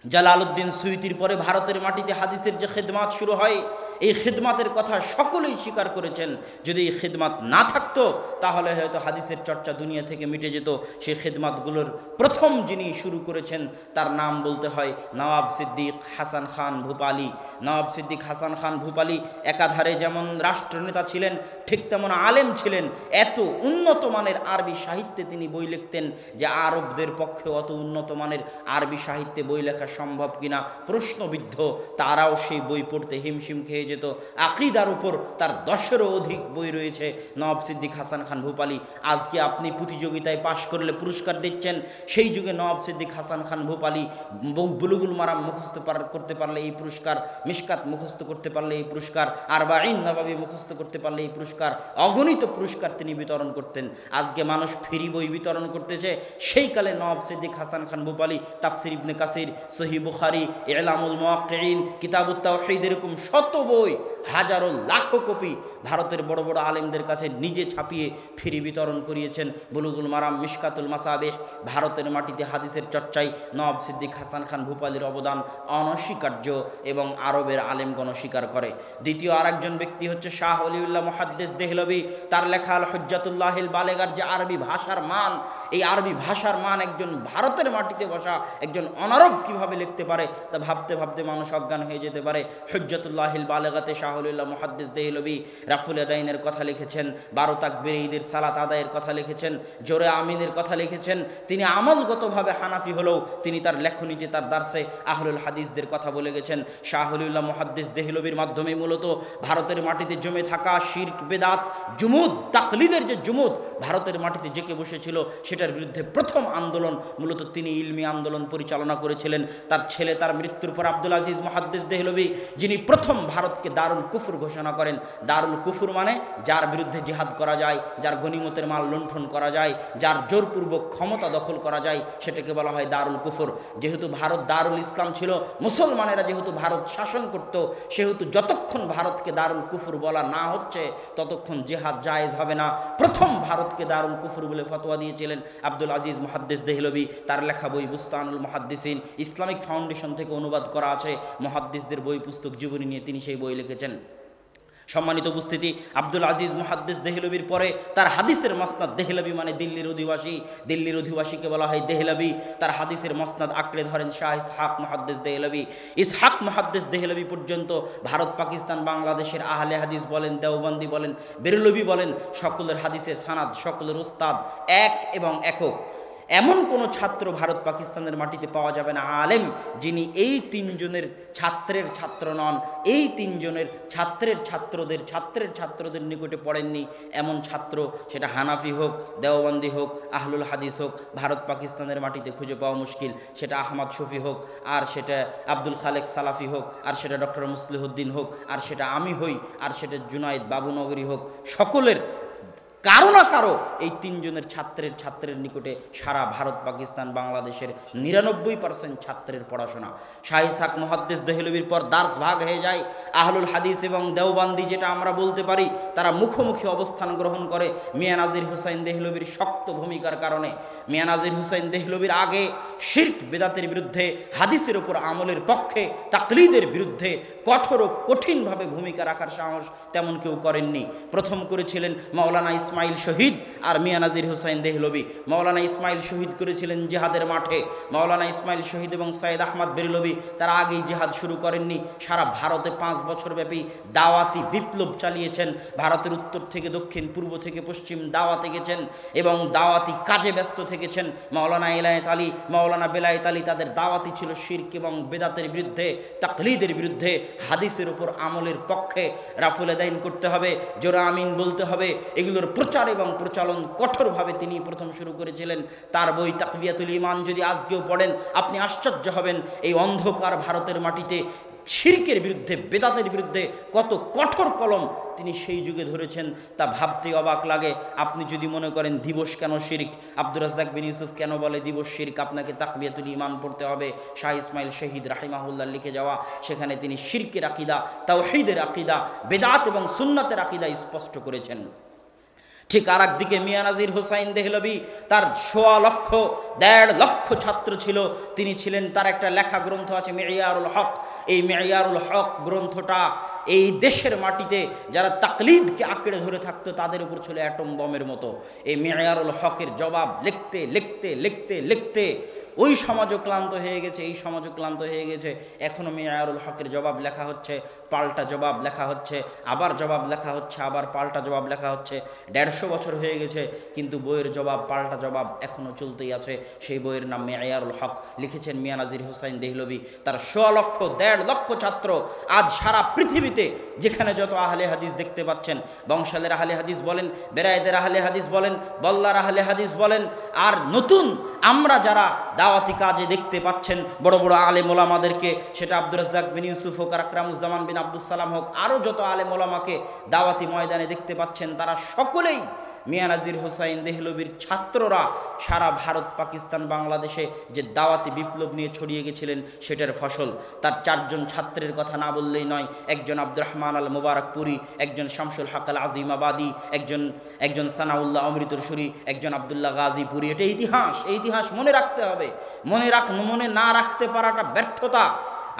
Jalaluddin সুয়ুতির পরে ভারতের মাটিতে হাদিসের যে খিদমাত শুরু হয়, এই খিদমাতের কথা সকলেই স্বীকার করেছেন। যদি এই খিদমাত না থাকতো তাহলে হয়তো হাদিসের চর্চা দুনিয়া থেকে মিটে যেত। সেই খিদমাতগুলোর প্রথম যিনি শুরু করেছেন তার নাম বলতে হয় নওয়াব সিদ্দিক হাসান খান ভূপালী। নওয়াব সিদ্দিক হাসান খান ভূপালী একাধারে যেমন রাষ্ট্রনেতা ছিলেন, ঠিক তেমন আলেম ছিলেন। এত উন্নত মানের আরবি সাহিত্যে তিনি বই লিখতেন যে আরবদের পক্ষে অত উন্নত মানের আরবি সাহিত্যে বই লেখা সম্ভব কিনা প্রশ্নবিদ্ধ। তারাও সেই বই পড়তে হিমশিম খেয়ে যেত। আকিদার উপর তার 10-এরও অধিক বই রয়েছে নওয়াব সিদ্দিক হাসান খান ভূপালী। আজকে আপনি প্রতিযোগিতায় পাশ করলে পুরস্কার দিচ্ছেন, সেই যুগে নওয়াব সিদ্দিক হাসান খান ভূপালী বুলুগুল মারাম মুখস্থ করতে পারলে এই পুরস্কার, মিশকাত মুখস্থ করতে পারলে এই পুরস্কার, আরবাঈন নবাবী মুখস্থ করতে পারলে এই পুরস্কার, অগণিত পুরস্কার তিনি বিতরণ করতেন। আজকে মানুষ ফ্রি বই বিতরণ করতেছে, সেই কালে নওয়াব সিদ্দিক হাসান খান ভূপালী তাফসির ইবনে কাসির, সহিহ বুখারী, ইলামুল মুওয়াক্কিঈন, কিতাবুত তাওহীদ, এরকম শত বই, হাজারো লাখো কপি ভারতের বড় বড় আলেমদের কাছে নিজে ছাপিয়ে ফ্রি বিতরণ করিয়েছেন। বুলুগুল মারাম, মিশকাতুল মাসাবিহ। ভারতের মাটিতে হাদিসের চর্চায় নওয়াব সিদ্দিক হাসান খান ভূপালীর অবদান অনস্বীকার্য এবং আরবের আলেমগণ স্বীকার করে। দ্বিতীয় আরেকজন ব্যক্তি হচ্ছে শাহ ওলিউল্লাহ মুহাদ্দিস দেহলভী। তার লেখা আল হুজ্জাতুল্লাহিল বালেগার যে আরবি ভাষার মান, এই আরবি ভাষার মান একজন ভারতের মাটিতে বসা একজন অনারব কিভাবে লিখতে পারে তা ভাবতে ভাবতে মানুষ অজ্ঞান হয়ে যেতে পারে। হুজ্জাতুল্লাহিল বালেগাতে শাহ ওলিউল্লাহ মুহাদ্দিস দেহলভী রাফুল আদাইনের কথা লিখেছেন, 12 তাকবীর ঈদের সালাত আদায়ের কথা লিখেছেন, জোরে আমিনের কথা লিখেছেন। তিনি আমলগতভাবে হানাফি হলেও তিনি তার লেখনীতে, তার দার্সে আহলুল হাদিসদের কথা বলে গেছেন। শাহ ওলিউল্লাহ মুহাদ্দিস দেহলভীর মাধ্যমে মূলত ভারতের মাটিতে জমে থাকা শিরক, বেদাত, জুমুদ, তাকলিদের যে জুমুদ ভারতের মাটিতে জেঁকে বসেছিল, সেটার বিরুদ্ধে প্রথম আন্দোলন মূলত তিনি ইলমি আন্দোলন পরিচালনা করেছিলেন। তার ছেলে তার মৃত্যুর পর আব্দুল আজিজ মুহাদ্দিস দেহলভী, যিনি প্রথম ভারতকে দারুল কুফর ঘোষণা করেন। দারুল কুফর মানে যার বিরুদ্ধে জিহাদ করা যায়, যার গনিমতের মাল লুণ্ঠন করা যায়, যার জোরপূর্বক ক্ষমতা দখল করা যায়, সেটাকে বলা হয় দারুল কুফর। যেহেতু ভারত দারুল ইসলাম ছিল, মুসলমানেরা যেহেতু ভারত শাসন করত, সেহেতু যতক্ষণ ভারতকে দারুল কুফর বলা না হচ্ছে ততক্ষণ জিহাদ জায়েজ হবে না। প্রথম ভারতকে দারুল কুফর বলে ফতোয়া দিয়েছিলেন আব্দুল আজিজ মুহাদ্দিস দেহলভী। তার লেখা বই বুস্তানুল মুহাদ্দিসিন ইসলামিক ফাউন্ডেশন থেকে অনুবাদ করা আছে। মুহাদ্দিসদের বই পুস্তক জীবনী নিয়ে তিনি সেই বই লিখেছেন। সম্মানিত উপস্থিতি, আব্দুল আজিজ মুহাদ্দিস দেহলভীর পরে তার হাদিসের মসনাদ, দেহলভী মানে দিল্লির অধিবাসী, দিল্লির অধিবাসীকে বলা হয় দেহলভী। তার হাদিসের মসনাদ আঁকড়ে ধরেন শাহ ইসহাক মুহাদ্দিস দেহলভী। ইসহাক মুহাদ্দিস দেহলভী পর্যন্ত ভারত, পাকিস্তান, বাংলাদেশের আহলে হাদিস বলেন, দেওবন্দি বলেন, বেরলভী বলেন, সকলের হাদিসের সানাদ, সকলের উস্তাদ এক এবং একক। এমন কোনো ছাত্র ভারত পাকিস্তানের মাটিতে পাওয়া যাবে না আলেম যিনি এই তিনজনের ছাত্রের ছাত্র নন, এই তিনজনের ছাত্রের ছাত্রদের নিকটে পড়েননি এমন ছাত্র, সেটা হানাফি হোক, দেওবন্দি হোক, আহলুল হাদিস হোক, ভারত পাকিস্তানের মাটিতে খুঁজে পাওয়া মুশকিল। সেটা আহমদ শফি হোক, আর সেটা আব্দুল খালেক সালাফি হোক, আর সেটা ডক্টর মুসলিহুদ্দিন হোক, আর সেটা আমি হই, আর সেটা জুনায়েদ বাবুনগরী হোক, সকলের কারো না কারো এই তিনজনের ছাত্রের নিকটে সারা ভারত, পাকিস্তান, বাংলাদেশের 99% ছাত্রের পড়াশোনা। শাহ ইসহাক মুহাদ্দিস দেহলভীর পর দার্স ভাগ হয়ে যায়। আহলুল হাদিস এবং দেওবন্দি, যেটা আমরা বলতে পারি, তারা মুখোমুখি অবস্থান গ্রহণ করে মিয়াঁ নাজির হুসাইন দেহলভীর শক্ত ভূমিকার কারণে। মিয়াঁ নাজির হুসাইন দেহলভীর আগে শিরক বেদাতের বিরুদ্ধে, হাদিসের উপর আমলের পক্ষে, তাকলিদের বিরুদ্ধে কঠোর ও কঠিনভাবে ভূমিকা রাখার সাহস তেমন কেউ করেননি। প্রথম করেছিলেন মাওলানা ইসমাইল শহীদ আর মিয়াঁ নাজির হুসাইন দেহলভী। মাওলানা ইসমাইল শহীদ করেছিলেন জিহাদের মাঠে। মাওলানা ইসমাইল শহীদ এবং সৈয়দ আহমদ বেরলভী তারা আগেই জিহাদ শুরু করেননি। সারা ভারতে 5 বছর ব্যাপী দাওয়াতি বিপ্লব চালিয়েছেন। ভারতের উত্তর থেকে দক্ষিণ, পূর্ব থেকে পশ্চিম দাওয়াতে গেছেন এবং দাওয়াতি কাজে ব্যস্ত থেকেছেন। মাওলানা ইলায়েত আলী, মাওলানা বেলায়েত আলী, তাদের দাওয়াতি ছিল শিরক এবং বেদাতের বিরুদ্ধে, তাকলিদের বিরুদ্ধে, হাদিসের উপর আমলের পক্ষে। রাফুল আদাইন করতে হবে, জোরে আমিন বলতে হবে, এগুলোর প্রচার এবং প্রচলন কঠোরভাবে তিনি প্রথম শুরু করেছিলেন। তার বই তাকবিয়াতুল ঈমান যদি আজকেও পড়েন আপনি আশ্চর্য হবেন, এই অন্ধকার ভারতের মাটিতে শিরকের বিরুদ্ধে, বেদাতের বিরুদ্ধে কত কঠোর কলম তিনি সেই যুগে ধরেছেন তা ভাবতে অবাক লাগে। আপনি যদি মনে করেন দিবস কেন শিরক, আব্দুর রাজ্জাক বিন ইউসুফ কেন বলে দিবস শিরক, আপনাকে তাকবিয়াতুল ঈমান পড়তে হবে। শাহ ইসমাইল শহীদ রাহিমাহুল্লাহ লিখে যাওয়া, সেখানে তিনি শিরকের আকীদা, তাওহীদের আকীদা, বেদাত এবং সুন্নাতের আকীদা স্পষ্ট করেছেন। ঠিক আর একদিকে মিয়া নাজির হোসাইন দেহলভি, তার 1.5 লক্ষ ছাত্র ছিল। তিনি ছিলেন, তার একটা লেখা গ্রন্থ আছে মেয়ারুল হক। এই মেয়ারুল হক গ্রন্থটা এই দেশের মাটিতে যারা তাকলিদকে আঁকড়ে ধরে থাকতো তাদের উপর ছিল অ্যাটম বমের মতো। এই মেয়ারুল হকের জবাব লিখতে লিখতে লিখতে লিখতে ওই সমাজও ক্লান্ত হয়ে গেছে, এই সমাজও ক্লান্ত হয়ে গেছে। এখনও মেয়ারুল হকের জবাব লেখা হচ্ছে, পাল্টা জবাব লেখা হচ্ছে, আবার জবাব লেখা হচ্ছে, আবার পাল্টা জবাব লেখা হচ্ছে। 150 বছর হয়ে গেছে, কিন্তু বইয়ের জবাব, পাল্টা জবাব এখনও চলতেই আছে। সেই বইয়ের নাম মেয়ারুল হক, লিখেছেন মিয়া নাজির হোসাইন দেহলভি। তার 1.5 লক্ষ ছাত্র আজ সারা পৃথিবীতে যেখানে যত আহলে হাদিস দেখতে পাচ্ছেন, বংশালের আহলে হাদিস বলেন, বেরায়েতের আহলে হাদিস বলেন, বল্লার আহলে হাদিস বলেন, আর নতুন আমরা যারা দাওয়াতি কাজে দেখতে পাচ্ছেন বড় বড় আলেম ওলামাদেরকে, সেটা আব্দুর রাজ্জাক বিন ইউসুফ হোক, আর আকরামুজ্জামান বিন আব্দুস সালাম হোক, আরও যত আলেম ওলামাকে দাওয়াতি ময়দানে দেখতে পাচ্ছেন, তারা সকলেই মিয়া নাজির হোসাইন দেহলভির ছাত্ররা। সারা ভারত, পাকিস্তান, বাংলাদেশে যে দাওয়াতি বিপ্লব নিয়ে ছড়িয়ে গেছিলেন সেটার ফসল। তার 4 জন ছাত্রের কথা না বললেই নয়। একজন আব্দুর রহমান আল মুবারকপুরি, একজন শামসুল হক আল আজিমাবাদী, একজন সানাউল্লাহ অমৃতসরী, একজন আবদুল্লাহ গাজীপুরি। এটা ইতিহাস, এই ইতিহাস মনে রাখতে হবে। মনে না রাখতে পারাটা ব্যর্থতা।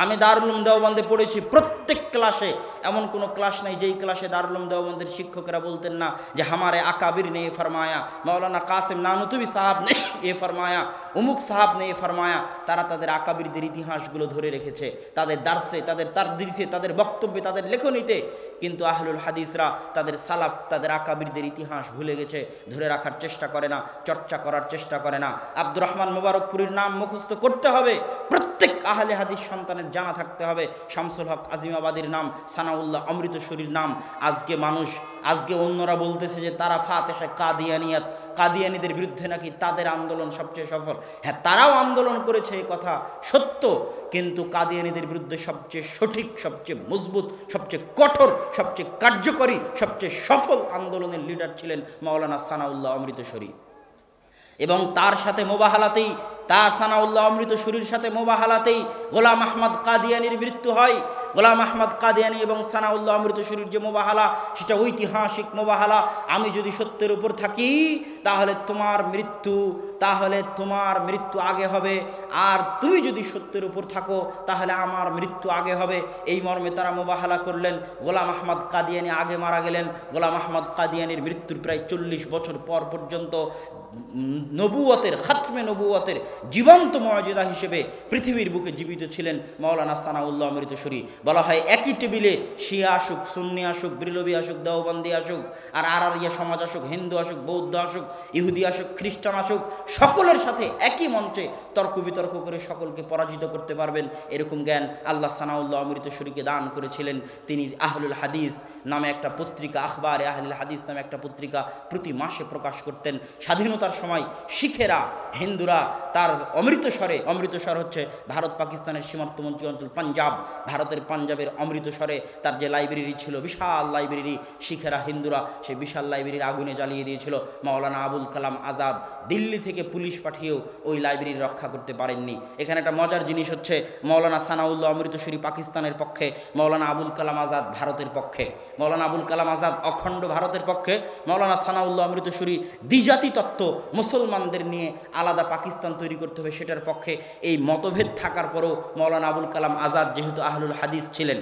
আমি দারুল উলুম দেওবন্দে পড়েছি, প্রত্যেক ক্লাসে এমন কোনো ক্লাস নাই যেই ক্লাসে দারুল উলুম দেওবন্দের শিক্ষকেরা বলতেন না যে হামারে আকাবির নে ফরমায়া, মৌলানা কাসিম নানুতুবি সাহাব নে এ ফরমায়া, উমুক সাহাব নে এ ফরমায়া। তারা তাদের আকাবিরদের ইতিহাসগুলো ধরে রেখেছে তাদের দার্সে, তাদের তারদিসে, তাদের বক্তব্যে, তাদের লেখনীতে। কিন্তু আহলুল হাদিসরা তাদের সালাফ, তাদের আকাবিরদের ইতিহাস ভুলে গেছে, ধরে রাখার চেষ্টা করে না, চর্চা করার চেষ্টা করে না। আব্দুর রহমান মুবারকপুরীর নাম মুখস্থ করতে হবে, প্রত্যেক আহলে হাদিস সন্তানের জানা থাকতে হবে। শামসুল হক আজিমাবাদীর নাম, সানাউল্লাহ অমৃতসরীর নাম। আজকে অন্যরা বলতেছে যে তারা ফাতেহে কাদিয়ানিয়াত, কাদিয়ানিদের বিরুদ্ধে নাকি তাদের আন্দোলন সবচেয়ে সফল। হ্যাঁ, তারাও আন্দোলন করেছে, এই কথা সত্য, কিন্তু কাদিয়ানিদের বিরুদ্ধে সবচেয়ে সঠিক, সবচেয়ে মজবুত, সবচেয়ে কঠোর, সবচেয়ে কার্যকরী, সবচেয়ে সফল আন্দোলনের লিডার ছিলেন মাওলানা সানাউল্লাহ অমৃতসরী। এবং তার সাথে মোবাহালাতেই, তার সানাউল্লাহ অমৃতসরীর সাথে মোবাহালাতেই গোলাম আহমদ কাদিয়ানির মৃত্যু হয়। গোলাম আহমদ কাদিয়ানি এবং সানাউল্লাহ অমৃতসরীর যে মোবাহালা, সেটা ঐতিহাসিক মোবাহালা। আমি যদি সত্যের উপর থাকি তাহলে তোমার মৃত্যু আগে হবে, আর তুমি যদি সত্যের উপর থাকো তাহলে আমার মৃত্যু আগে হবে। এই মর্মে তারা মোবাহালা করলেন। গোলাম আহমদ কাদিয়ানি আগে মারা গেলেন। গোলাম আহমদ কাদিয়ানির মৃত্যুর প্রায় 40 বছর পর পর্যন্ত নবুয়তের, খাতমে নবুয়তের জীবন্ত মুআজিজা হিসেবে পৃথিবীর বুকে জীবিত ছিলেন মাওলানা সানাউল্লাহ অমৃতসরী। বলা হয় একই টেবিলে শিয়া আসুক, সুন্নি আসুক, ব্রিলভি আসুক, দেওবন্দি আসুক, আর আরিয়া সমাজ আসুক, হিন্দু আসুক, বৌদ্ধ আসুক, ইহুদি আসুক, খ্রিস্টান আসুক, সকলের সাথে একই মঞ্চে তর্ক বিতর্ক করে সকলকে পরাজিত করতে পারবেন, এরকম জ্ঞান আল্লাহ সানাউল্লাহ অমৃতসরীকে দান করেছিলেন। তিনি আহলুল হাদিস নামে একটা পত্রিকা, আখবারে আহলুল হাদিস নামে একটা পত্রিকা প্রতি মাসে প্রকাশ করতেন। স্বাধীনতার সময় শিখেরা, হিন্দুরা তার অমৃতসর হচ্ছে ভারত পাকিস্তানের সীমান্তবর্তী অঞ্চল পাঞ্জাব, ভারতের পাঞ্জাবের অমৃতসরে তার যে লাইব্রেরি ছিল, বিশাল লাইব্রেরি, শিখেরা, হিন্দুরা সেই বিশাল লাইব্রেরির আগুনে জ্বালিয়ে দিয়েছিল। মাওলানা আবুল কালাম আজাদ দিল্লি থেকে পুলিশ পাঠিয়েও ওই লাইব্রেরি রক্ষা করতে পারেননি। এখানে একটা মজার জিনিস হচ্ছে, মাওলানা সানাউল্লাহ অমৃতসরী পাকিস্তানের পক্ষে, মাওলানা আবুল কালাম আজাদ ভারতের পক্ষে। মাওলানা আবুল কালাম আজাদ অখণ্ড ভারতের পক্ষে, মাওলানা সানাউল্লাহ অমৃতসরী দ্বিজাতি তত্ত্ব, মুসলমানদের নিয়ে আলাদা পাকিস্তান তৈরি করতে হবে সেটার পক্ষে। এই মতভেদ থাকার পরেও মাওলানা আবুল কালাম আজাদ যেহেতু আহলুল হাদিস ছিলেন,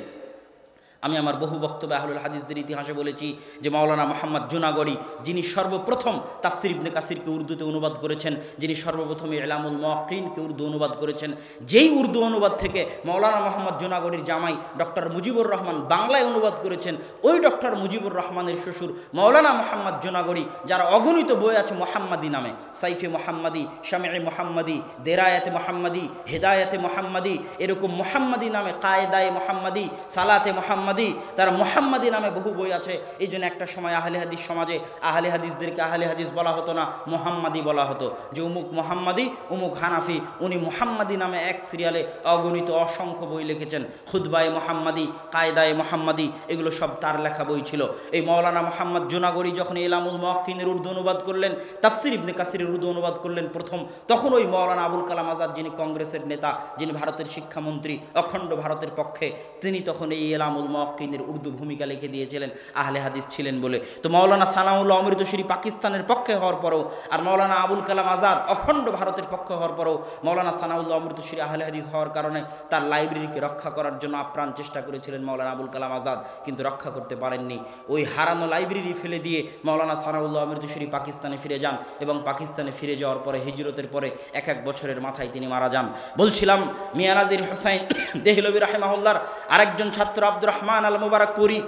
আমি আমার বহু বক্তব্যে আহলুল হাদিসদের ইতিহাসে বলেছি যে মাওলানা মোহাম্মদ জুনাগড়ি, যিনি সর্বপ্রথম তাফসির ইবনে কাসিরকে উর্দুতে অনুবাদ করেছেন, যিনি সর্বপ্রথম ইলামুল মুওয়াক্কিনকে উর্দু অনুবাদ করেছেন, যেই উর্দু অনুবাদ থেকে মাওলানা মোহাম্মদ জুনাগড়ির জামাই ডক্টর মুজিবুর রহমান বাংলায় অনুবাদ করেছেন, ওই ডক্টর মুজিবুর রহমানের শ্বশুর মাওলানা মোহাম্মদ জুনাগড়ি, যার অগণিত বই আছে মোহাম্মদী নামে, সাইফে মোহাম্মদী, শামিঈ মোহাম্মদী, দেরায়াতে মোহাম্মদী, হেদায়াতে মোহাম্মদী, এরকম মোহাম্মদী নামে, কায়েদায়ে মোহাম্মদী, সালাতে মোহাম্মদী, তার মোহাম্মদী নামে বহু বই আছে। এই জন্য একটা সময় আহলে হাদিস সমাজে আহলে হাদিসদেরকে আহলে হাদিস বলা হতো না, মোহাম্মদী বলা হতো, যে উমুক মোহাম্মদী, উমুক হানাফি, উনি মোহাম্মদী নামে এক সিরিয়ালে অগণিত অসংখ্য বই লিখেছেন। খুতবায়ে মোহাম্মদী, কায়দায়ে মোহাম্মদী, এগুলো সব তার লেখা বই ছিল। এই মাওলানা মোহাম্মদ জুনাগড়ি যখন ইলামুল মুওয়াক্কিনের উর্দু অনুবাদ করলেন, তাফসির ইবনে কাসিরের উর্দু অনুবাদ করলেন প্রথম, তখন ওই মাওলানা আবুল কালাম আজাদ, যিনি কংগ্রেসের নেতা, যিনি ভারতের শিক্ষামন্ত্রী, অখণ্ড ভারতের পক্ষে, তিনি তখন এই ইলামুল মুওয়াক্কিনের উর্দু ভূমিকা লিখে দিয়েছিলেন, আহলে হাদিস ছিলেন বলে। তো মাওলানা সানাউল্লাহ অমৃতসরী পাকিস্তানের পক্ষে হওয়ার পরও, আর মাওলানা আবুল কালাম আজাদ অখণ্ড ভারতের পক্ষে হওয়ার পরও, মাওলানা সানাউল্লাহ অমৃতসরী আহলে হাদিস হওয়ার কারণে তার লাইব্রেরিকে রক্ষা করার জন্য আপ্রাণ চেষ্টা করেছিলেন মাওলানা আবুল কালাম আজাদ, কিন্তু রক্ষা করতে পারেননি। ওই হারানো লাইব্রেরি ফেলে দিয়ে মাওলানা সানাউল্লাহ অমৃতসরী পাকিস্তানে ফিরে যান, এবং পাকিস্তানে ফিরে যাওয়ার পরে হিজরতের পরে 1 বছরের মাথায় তিনি মারা যান। বলছিলাম মিয়া নাজির হোসাইন দেহলভী রাহিমাহুল্লাহর আরেকজন ছাত্র আব্দুর রহমান আল মুবারকপুরী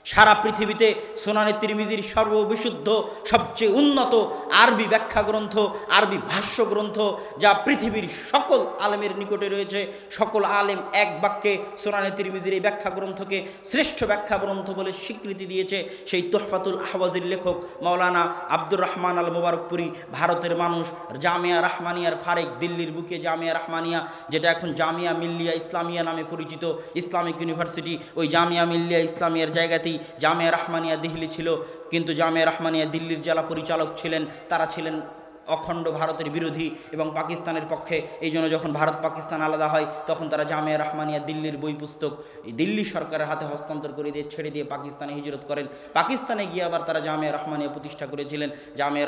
সারা পৃথিবীতে সুনানে তিরমিজির সর্ববিশুদ্ধ সবচেয়ে উন্নত আরবি ব্যাখ্যা গ্রন্থ, আরবি ভাষ্য গ্রন্থ, যা পৃথিবীর সকল আলেমের নিকটে রয়েছে। সকল আলেম এক বাক্যে সুনানে তিরমিজির এই ব্যাখ্যা গ্রন্থকে শ্রেষ্ঠ ব্যাখ্যা গ্রন্থ বলে স্বীকৃতি দিয়েছে সেই তুহফাতুল আহওয়াজির লেখক মাওলানা আব্দুর রহমান আল মুবারকপুরী। ভারতের মানুষ জামিয়া রাহমানিয়ার ফারেক, দিল্লির বুকে জামিয়া রাহমানিয়া, যেটা এখন জামিয়া মিল্লিয়া ইসলামিয়া নামে পরিচিত, ইসলামিক ইউনিভার্সিটি, ওই জামিয়া মিল্লিয়া ইসলামিয়ার জায়গাতেই জামিয়া রাহমানিয়া দিল্লি ছিল। কিন্তু জামিয়া রাহমানিয়া দিল্লির জেলা পরিচালক ছিলেন, তারা ছিলেন অখণ্ড ভারতের বিরোধী এবং পাকিস্তানের পক্ষে। এই জন্য যখন ভারত পাকিস্তান আলাদা হয় তখন তারা জামিয়া রাহমানিয়া দিল্লির বই পুস্তক দিল্লি সরকারের হাতে হস্তান্তর করে দিয়ে ছেড়ে দিয়ে পাকিস্তানে হিজরত করেন। পাকিস্তানে গিয়ে আবার তারা জামিয়া রাহমানিয়া প্রতিষ্ঠা করেছিলেন। জামিয়া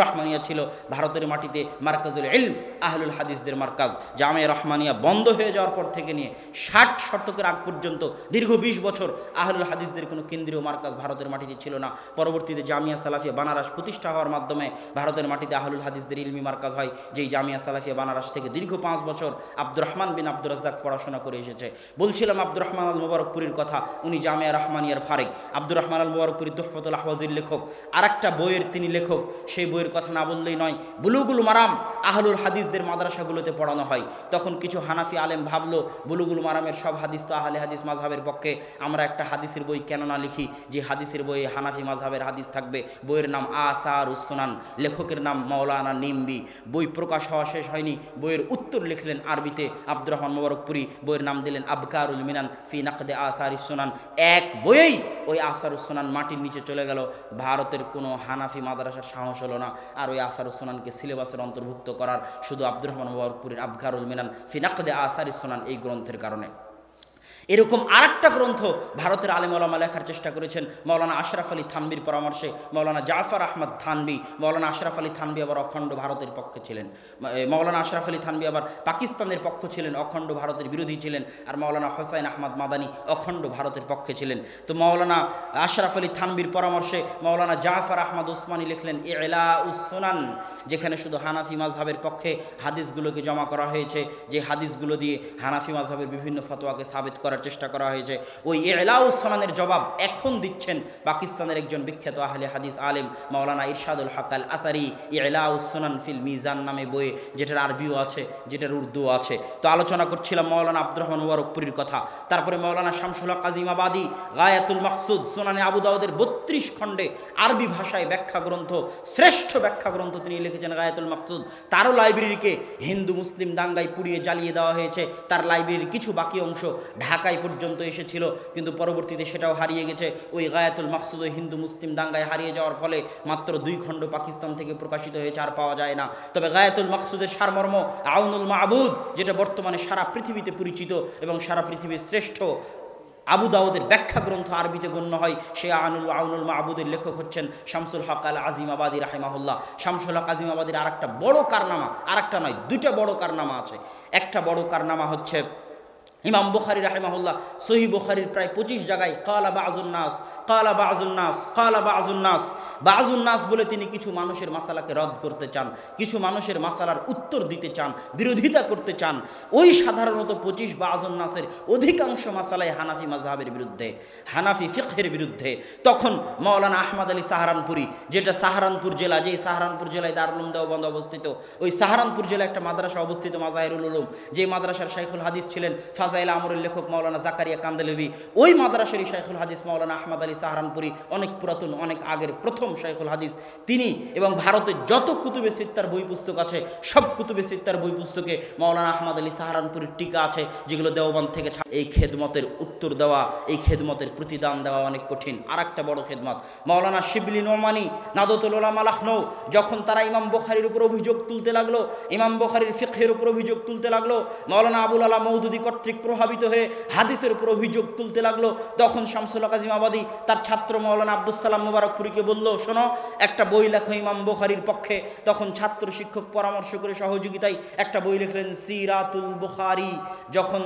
রাহমানিয়া ছিল ভারতের মাটিতে মার্কাজুল ইলম, আহলুল হাদিসদের মার্কাজ। জামিয়া রাহমানিয়া বন্ধ হয়ে যাওয়ার পর থেকে নিয়ে 60 শতকের আগ পর্যন্ত দীর্ঘ 20 বছর আহলুল হাদিসদের কোনো কেন্দ্রীয় মার্কাজ ভারতের মাটিতে ছিল না। পরবর্তীতে জামিয়া সালাফিয়া বানারস প্রতিষ্ঠা হওয়ার মাধ্যমে ভারতের মাটিতে আহলুল হাদিসদের ইলমি মার্কাজ হয়, যেই জামিয়া সালাফিয়া বানারস থেকে দীর্ঘ 5 বছর আব্দুর রহমান বিন আব্দুর রাজ্জাক পড়াশোনা করে এসেছে। বলছিলাম আব্দুর রহমান আল মুবারকপুরীর কথা, উনি জামিয়া রাহমানিয়ার ফারেক। আব্দুর রহমান আল মুবারকপুরী তুহফাতুল আহওয়াজির লেখক, আরেকটা বইয়ের তিনি লেখক, সেই বইয়ের কথা না বললেই নয়। বুলুগুল মারাম আহলুল হাদিসদের মাদ্রাসাগুলোতে পড়ানো হয়। তখন কিছু হানাফি আলেম ভাবলো বুলুগুল মারামের সব হাদিস তো আহলে হাদিস মাযহাবের পক্ষে, আমরা একটা হাদিসের বই কেন না লিখি যে হাদিসের বইয়ে হানাফি মাযহাবের হাদিস থাকবে। বইয়ের নাম আসারুস সুনান, লেখকের নাম মাওলানা নিম্বি। বই প্রকাশ হওয়া শেষ হয়নি, বইয়ের উত্তর লিখলেন আরবিতে আব্দুর রহমান মুবারকপুরী, বইয়ের নাম দিলেন আবকারুল মিনান ফি নাকদে আসারিস সুনান। এক বইয়েই ওই আসারুস সুনান মাটির নিচে চলে গেল। ভারতের কোনো হানাফি মাদ্রাসার সাহস হলো না আর ওই আসারুস সুনানকে সিলেবাসের অন্তর্ভুক্ত করার, শুধু আব্দুর রহমান মুবারকপুরীর আবকারুল মিনান ফি নাকদে আসারিস সুনান এই গ্রন্থের কারণে। এরকম আরেকটা গ্রন্থ ভারতের আলেম ওলামা লেখার চেষ্টা করেছেন মাওলানা আশরাফ আলী থানবির পরামর্শে। মাওলানা জাফর আহমদ থানবি, মাওলানা আশরাফ আলী থানবি আবার অখণ্ড ভারতের পক্ষে ছিলেন। মাওলানা আশরাফ আলী থানবি আবার পাকিস্তানের পক্ষ ছিলেন, অখণ্ড ভারতের বিরোধী ছিলেন। আর মাওলানা হোসাইন আহমদ মাদানী অখণ্ড ভারতের পক্ষে ছিলেন। তো মাওলানা আশরাফ আলী থানবির পরামর্শে মাওলানা জাফর আহমদ ওসমানী লিখলেন ইলাউস সুনান, যেখানে শুধু হানাফি মাযহাবের পক্ষে হাদিসগুলোকে জমা করা হয়েছে, যে হাদিসগুলো দিয়ে হানাফি মাযহাবের বিভিন্ন ফতোয়াকে সাবিত করার চেষ্টা করা হয়েছে। ওই ইলাউস সুনানের জবাব এখন দিচ্ছেন পাকিস্তানের একজন বিখ্যাত আহলে হাদিস আলেম মাওলানা ইরশাদুল হক আল আসারি। ইলাউস সুনান ফিল মিজান নামে বইয়ে, যেটার আরবিও আছে, যেটার উর্দুও আছে। তো আলোচনা করছিলাম মাওলানা আব্দুর রহমান মুবারকপুরীর কথা। তারপরে মাওলানা শামসুল হক আজিমাবাদী গায়াতুল মাকসুদ সুনানে আবু দাউদের 32 খণ্ডে আরবি ভাষায় ব্যাখ্যা গ্রন্থ, শ্রেষ্ঠ ব্যাখ্যা গ্রন্থ তিনি লিখেছেন গায়াতুল মাকসুদ। তারও লাইব্রেরিকে হিন্দু মুসলিম দাঙ্গায় পুড়িয়ে জ্বালিয়ে দেওয়া হয়েছে। তার লাইব্রেরির কিছু বাকি অংশ ঢাকায় পর্যন্ত এসেছিল, কিন্তু পরবর্তীতে সেটাও হারিয়ে গেছে। ওই গায়াতুল মাকসুদ ওই হিন্দু মুসলিম দাঙ্গায় হারিয়ে যাওয়ার ফলে মাত্র 2 খণ্ড পাকিস্তান থেকে প্রকাশিত হয়েছে, আর পাওয়া যায় না। তবে গায়াতুল মাকসুদের সারমর্ম আউনুল মাবুদ, যেটা বর্তমানে সারা পৃথিবীতে পরিচিত এবং সারা পৃথিবীর শ্রেষ্ঠ আবু দাউদের ব্যাখ্যা গ্রন্থ আরবিতে গণ্য হয়, সে আউনুল মাবুদের লেখক হচ্ছেন শামসুল হক আল আজিমাবাদী রাহিমাহুল্লাহ। শামসুল হক আজিমাবাদীর আরেকটা বড় কারনামা, আরেকটা নয় 2টা বড় কারনামা আছে। একটা বড় কারনামা হচ্ছে ইমাম বুখারী রাহিমাহুল্লাহ সহিহ বুখারীর প্রায় 25 জায়গায় কালা বাযুন নাস, কালা বাযুন নাস, কালা বাযুন নাস, বাযুন নাস বলে তিনি কিছু মানুষের মাসালাকে রদ করতে চান, কিছু মানুষের মাসালার উত্তর দিতে চান, বিরোধিতা করতে চান। ওই সাধারণত 25 বাযুন নাসের অধিকাংশ মাসালায় হানাফি মাযহাবের বিরুদ্ধে, হানাফি ফিকহের বিরুদ্ধে। তখন মাওলানা আহমদ আলী সাহারানপুরি, যেটা সাহারানপুর জেলা, যেই সাহারানপুর জেলায় দারুল উলুম দেওবন্দ অবস্থিত, ওই সাহারানপুর জেলায় একটা মাদ্রাসা অবস্থিত মাজাহিরুল উলুম, যে মাদ্রাসার শাইখুল হাদিস ছিলেন ফাজাইল আমরের লেখক মাওলানা জাকারিয়া কান্দেলভি। ওই মাদ্রাসারই শাইখুল হাদিস মাওলানা আহমদ আলী সাহারানপুরি, অনেক পুরাতন, অনেক আগের প্রথম শাইখুল হাদিস তিনি। এবং ভারতের যত কুতুবে সিত্তার বই পুস্তক আছে, সব কুতুবে সিত্তার বই পুস্তকে মাওলানা আহমদ আলী সাহারানপুরির টিকা আছে, যেগুলো দেওবন্দ থেকে। এই খেদমতের উত্তর দেওয়া, এই খেদমতের প্রতিদান দেওয়া অনেক কঠিন। আর একটা বড় খেদমত মাওলানা শিবলি নোমানি নাদতুল উলামা লখনৌ, যখন তারা ইমাম বুখারীর উপর অভিযোগ তুলতে লাগলো, ইমাম বুখারীর ফিকহের উপর অভিযোগ তুলতে লাগলো, মাওলানা আবুল আলা মওদুদী কর্তৃক কর্তৃক প্রভাবিত হয়ে হাদিসের উপর অভিযোগ তুলতে লাগলো। তখন শামসুল কাজিম আবাদী তার ছাত্র মাওলানা আব্দুস সালাম মুবারকপুরীকে বলল, শোনো, একটা বই লেখো ইমাম বুখারীর পক্ষে। তখন ছাত্র শিক্ষক পরামর্শ করে সহযোগিতায় একটা বই লিখলেন সিরাতুল বুখারী। যখন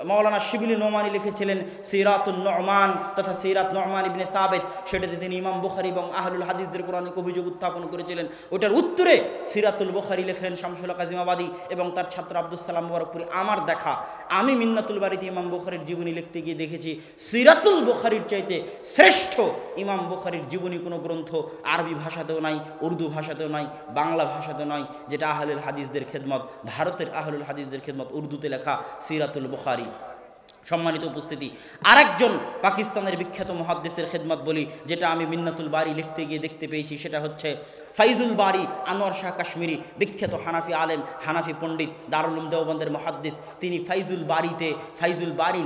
মাওলানা শিবিলি নোমানি লিখেছিলেন সিরাতুন নুমান তথা সিরাত নুমান ইবনে সাবিত, সেটাতে তিনি ইমাম বুখারী এবং আহলুল হাদিসদের উপর অনেক অভিযোগ উত্থাপন করেছিলেন। ওটার উত্তরে সিরাতুল বুখারী লিখলেন শামসুল কাজিম আবাদী এবং তার ছাত্র আব্দুস সালাম মুবারকপুরী। আমার দেখা, আমি মিন্নাতুল বাড়িতে ইমাম বুখারীর জীবনী লিখতে গিয়ে দেখেছি সিরাতুল বুখারীর চাইতে শ্রেষ্ঠ ইমাম বুখারীর জীবনী কোনো গ্রন্থ আরবি ভাষাতেও নাই, উর্দু ভাষাতেও নাই, বাংলা ভাষাতেও নাই, যেটা আহলুল হাদিসদের খেদমত, ভারতের আহলুল হাদিসদের খেদমত, উর্দুতে লেখা সিরাতুল বুখারী। সম্মানিত উপস্থিতি, আরেকজন পাকিস্তানের বিখ্যাত মুহাদ্দিসের খেদমত বলি, যেটা আমি মিন্নাতুল বারী লিখতে গিয়ে দেখতে পেয়েছি, সেটা হচ্ছে ফাইজুল বারী আনোয়ার শাহ কাশ্মীরি, বিখ্যাত হানাফি আলেম, হানাফি পণ্ডিত, দারুল উলুম দেওবন্দের মুহাদ্দিস। তিনি ফাইজুল বারী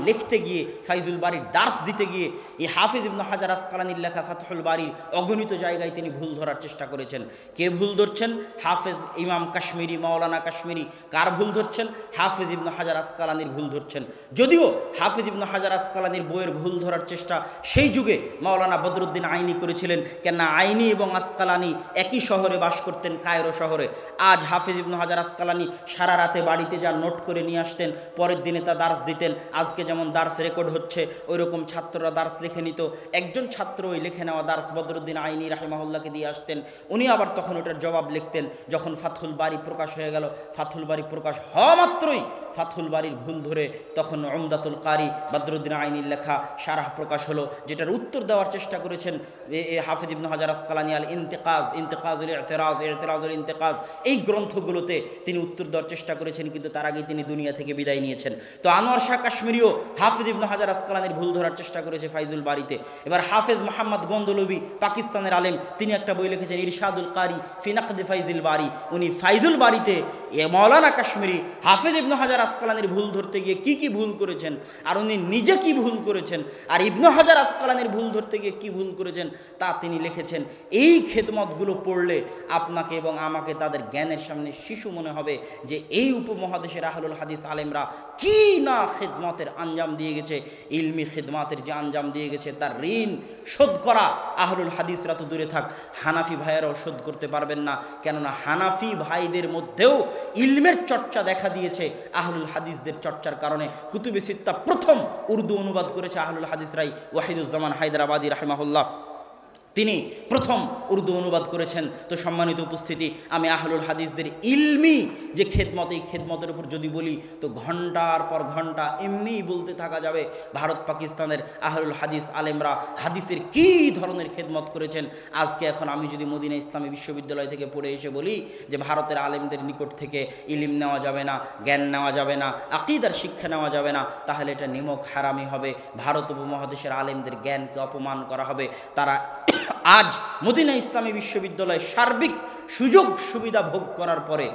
লিখতে গিয়ে, ফাইজুল বারীর দার্স দিতে গিয়ে এই হাফিজ ইবনে হাজার আসকালানির লেখা ফাতহুল বারীর অগণিত জায়গায় তিনি ভুল ধরার চেষ্টা করেছেন। কে ভুল ধরছেন? হাফেজ ইমাম কাশ্মীরি, মাওলানা কাশ্মীরি। কার ভুল ধরছেন? হাফিজ ইবনে হাজার আসকালানির ভুল ধরছেন। যদিও হাফিজ ইবনে হাজার আসকালানির বইয়ের ভুল ধরার চেষ্টা সেই যুগে মাওলানা বদরুদ্দিন আইনি করেছিলেন, কেননা আইনি এবং আসকালানি একই শহরে বাস করতেন, কায়রো শহরে। আজ হাফিজ ইবনে হাজার আসকালানি সারা রাতে বাড়িতে যা নোট করে নিয়ে আসতেন, পরের দিনে তা দার্স দিতেন। আজকে যেমন দার্স রেকর্ড হচ্ছে, ওই রকম ছাত্ররা দার্স লিখে নিত। একজন ছাত্র ওই লিখে নেওয়া দার্স বদরুদ্দিন আইনি রাহিমাহুল্লাহকে দিয়ে আসতেন, উনি আবার তখন ওটার জবাব লিখতেন। যখন ফাতহুল বারী প্রকাশ হয়ে গেল, ফাতহুল বারী প্রকাশ হওয়া মাত্রই ফাতহুল বারীর ভুল ধরে তখন উমদাতুল কারি বদরুদ্দিন আইনির লেখা শারাহ প্রকাশ হলো, যেটার উত্তর দেওয়ার চেষ্টা করেছেন হাফিজ ইবনে হাজার আসকালানি। আল ইন্তেকাজুল ইতিরাজুল ইন্তেকাজ, এই গ্রন্থগুলোতে তিনি উত্তর দেওয়ার চেষ্টা করেছেন, কিন্তু তার আগে তিনি দুনিয়া থেকে বিদায় নিয়েছেন। তো আনোয়ার শাহ কাশ্মীরিও হাফিজ ইবনে হাজার আসকালানির ভুল ধরার চেষ্টা করেছে ফাইজুল বারীতে। এবার হাফেজ মোহাম্মদ গন্দলবি, পাকিস্তানের আলেম, তিনি একটা বই লিখেছেন ইরশাদুল কারি ফি নাকদি ফাইজুল বারী। উনি ফাইজুল বারীতে মাওলানা কাশ্মীরি হাফিজ ইবনে হাজার আসকালানির ভুল ধরতে গিয়ে কি ভুল করেছেন, আর উনি নিজে কি ভুল করেছেন, আর ইবনে হাজার আসকালানির ভুল ধরতে গিয়ে কি ভুল করেছেন তা তিনি লিখেছেন। এই খেদমতগুলো পড়লে আপনাকে এবং আমাকে তাদের জ্ঞানের সামনে শিশু মনে হবে যে এই উপমহাদেশের আহলুল হাদিস আলেমরা কি না খেদমতের আঞ্জাম দিয়ে গেছে। ইলমি খেদমতের যে আঞ্জাম দিয়ে গেছে তার ঋণ শোধ করা আহলুল হাদিসরা তো দূরে থাক, হানাফি ভাইয়েরাও শোধ করতে পারবেন না। কেননা হানাফি ভাইদের মধ্যেও ইলমের চর্চা দেখা দিয়েছে আহলুল হাদিসদের চর্চার কারণে। কুতুবে সিত্তা প্রথম উর্দু অনুবাদ করেছে আহলুল হাদিসরাই। ওয়াহিদুজ্জামান হায়দরাবাদী রাহিমাহুল্লাহ তিনি প্রথম উর্দু অনুবাদ করেছেন। তো সম্মানিত উপস্থিতি, আমি আহলুল হাদিসদের ইলমি যে খেদমত, এই খেদমতের উপর যদি বলি তো ঘন্টার পর ঘন্টা এমনিই বলতে থাকা যাবে। ভারত পাকিস্তানের আহলুল হাদিস আলেমরা হাদিসের কী ধরনের খেদমত করেছেন। আজকে এখন আমি যদি মদিনা ইসলামী বিশ্ববিদ্যালয় থেকে পড়ে এসে বলি যে ভারতের আলেমদের নিকট থেকে ইলিম নেওয়া যাবে না, জ্ঞান নেওয়া যাবে না, আকিদার শিক্ষা নেওয়া যাবে না, তাহলে এটা নিমক হারামি হবে। ভারত উপমহাদেশের আলেমদের জ্ঞানকে অপমান করা হবে। তারা আজ মদিনা ইসলামী বিশ্ববিদ্যালয়ে সার্বিক সুযোগ সুবিধা ভোগ করার পরে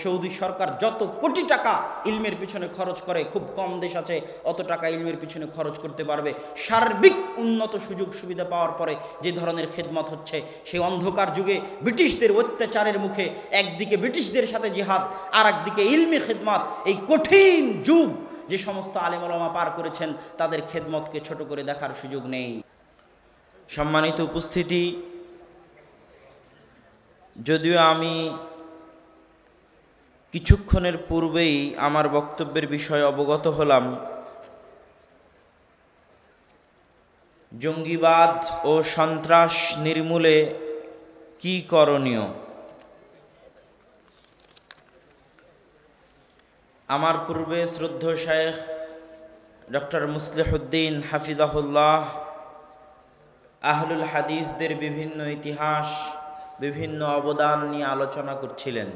সৌদি সরকার যত কোটি টাকা ইলমের পিছনে খরচ করে, খুব কম দেশ আছে অত টাকা ইলমের পিছনে খরচ করতে পারবে। সার্বিক উন্নত সুযোগ সুবিধা পাওয়ার পরে যে ধরনের খেদমত হচ্ছে, সেই অন্ধকার যুগে ব্রিটিশদের অত্যাচারের মুখে একদিকে ব্রিটিশদের সাথে জিহাদ, আর একদিকে ইলমি খেদমত, এই কঠিন যুগ যে সমস্ত আলেম ওলামা পার করেছেন তাদের খেদমতকে ছোট করে দেখার সুযোগ নেই। সম্মানিত উপস্থিতি, যদিও আমি কিছুক্ষণের পূর্বেই আমার বক্তব্যের বিষয়ে অবগত হলাম, জঙ্গিবাদ ও সন্ত্রাস নির্মূলে কি করণীয়। আমার পূর্বে শ্রদ্ধেয় শায়েখ ডক্টর মুসলিহুদ্দিন হাফিজাহুল্লাহ আহলুল হাদিসদের বিভিন্ন ইতিহাস, বিভিন্ন অবদান নিয়ে আলোচনা করছিলেন।